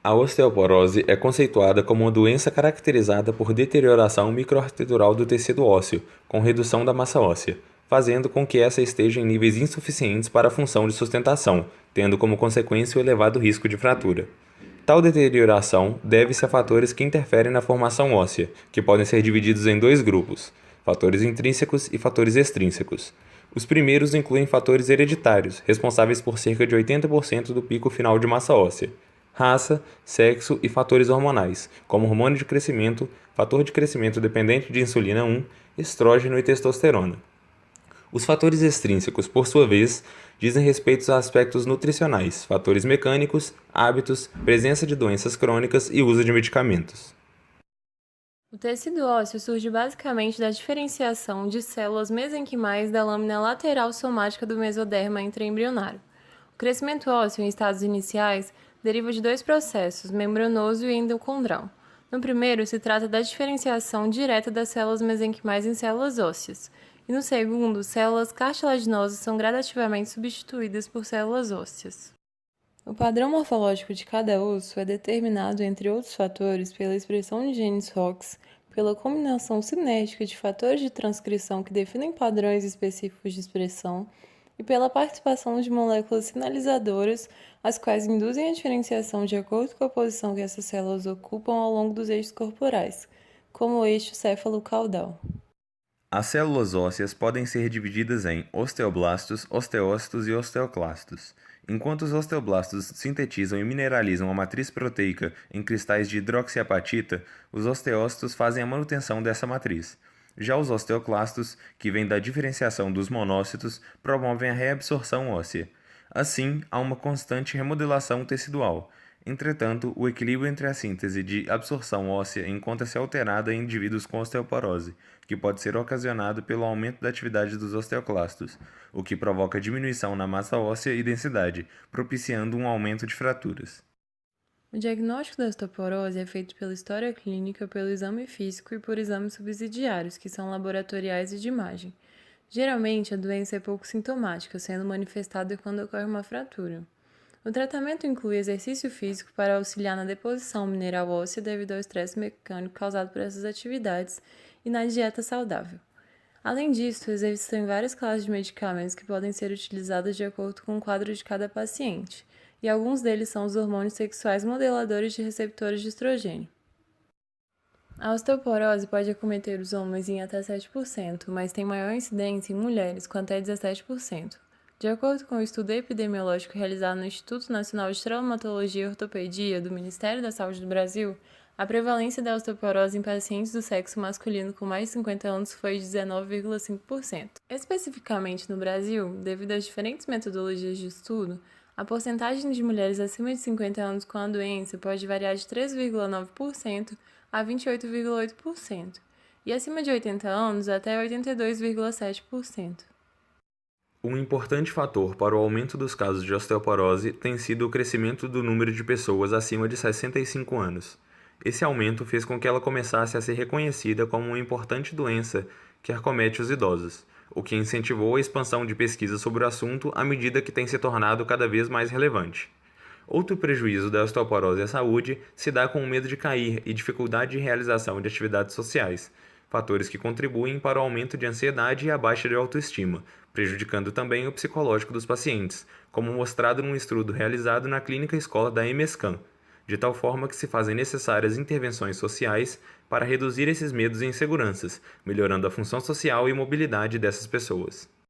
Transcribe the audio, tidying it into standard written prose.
A osteoporose é conceituada como uma doença caracterizada por deterioração microarquitetural do tecido ósseo, com redução da massa óssea, fazendo com que essa esteja em níveis insuficientes para a função de sustentação, tendo como consequência o elevado risco de fratura. Tal deterioração deve-se a fatores que interferem na formação óssea, que podem ser divididos em dois grupos: fatores intrínsecos e fatores extrínsecos. Os primeiros incluem fatores hereditários, responsáveis por cerca de 80% do pico final de massa óssea, raça, sexo e fatores hormonais, como hormônio de crescimento, fator de crescimento dependente de insulina 1, estrógeno e testosterona. Os fatores extrínsecos, por sua vez, dizem respeito a aspectos nutricionais, fatores mecânicos, hábitos, presença de doenças crônicas e uso de medicamentos. O tecido ósseo surge basicamente da diferenciação de células mesenquimais da lâmina lateral somática do mesoderma intraembrionário. O crescimento ósseo em estados iniciais deriva de dois processos, membranoso e endocondral. No primeiro, se trata da diferenciação direta das células mesenquimais em células ósseas, e no segundo, células cartilaginosas são gradativamente substituídas por células ósseas. O padrão morfológico de cada osso é determinado, entre outros fatores, pela expressão de genes ROX, pela combinação cinética de fatores de transcrição que definem padrões específicos de expressão e pela participação de moléculas sinalizadoras, as quais induzem a diferenciação de acordo com a posição que essas células ocupam ao longo dos eixos corporais, como o eixo céfalo-caudal. As células ósseas podem ser divididas em osteoblastos, osteócitos e osteoclastos. Enquanto os osteoblastos sintetizam e mineralizam a matriz proteica em cristais de hidroxiapatita, os osteócitos fazem a manutenção dessa matriz. Já os osteoclastos, que vêm da diferenciação dos monócitos, promovem a reabsorção óssea. Assim, há uma constante remodelação tecidual. Entretanto, o equilíbrio entre a síntese de absorção óssea encontra-se alterada em indivíduos com osteoporose, que pode ser ocasionado pelo aumento da atividade dos osteoclastos, o que provoca diminuição na massa óssea e densidade, propiciando um aumento de fraturas. O diagnóstico da osteoporose é feito pela história clínica, pelo exame físico e por exames subsidiários, que são laboratoriais e de imagem. Geralmente, a doença é pouco sintomática, sendo manifestada quando ocorre uma fratura. O tratamento inclui exercício físico para auxiliar na deposição mineral óssea devido ao estresse mecânico causado por essas atividades e na dieta saudável. Além disso, existem várias classes de medicamentos que podem ser utilizados de acordo com o quadro de cada paciente, e alguns deles são os hormônios sexuais modeladores de receptores de estrogênio. A osteoporose pode acometer os homens em até 7%, mas tem maior incidência em mulheres, com até 17%. De acordo com o estudo epidemiológico realizado no Instituto Nacional de Traumatologia e Ortopedia do Ministério da Saúde do Brasil, a prevalência da osteoporose em pacientes do sexo masculino com mais de 50 anos foi de 19,5%. Especificamente no Brasil, devido às diferentes metodologias de estudo, a porcentagem de mulheres acima de 50 anos com a doença pode variar de 3,9% a 28,8%, e acima de 80 anos até 82,7%. Um importante fator para o aumento dos casos de osteoporose tem sido o crescimento do número de pessoas acima de 65 anos. Esse aumento fez com que ela começasse a ser reconhecida como uma importante doença que acomete os idosos, o que incentivou a expansão de pesquisas sobre o assunto à medida que tem se tornado cada vez mais relevante. Outro prejuízo da osteoporose à saúde se dá com o medo de cair e dificuldade de realização de atividades sociais, fatores que contribuem para o aumento de ansiedade e a baixa de autoestima, prejudicando também o psicológico dos pacientes, como mostrado num estudo realizado na Clínica Escola da EMESCAN, de tal forma que se fazem necessárias intervenções sociais para reduzir esses medos e inseguranças, melhorando a função social e mobilidade dessas pessoas.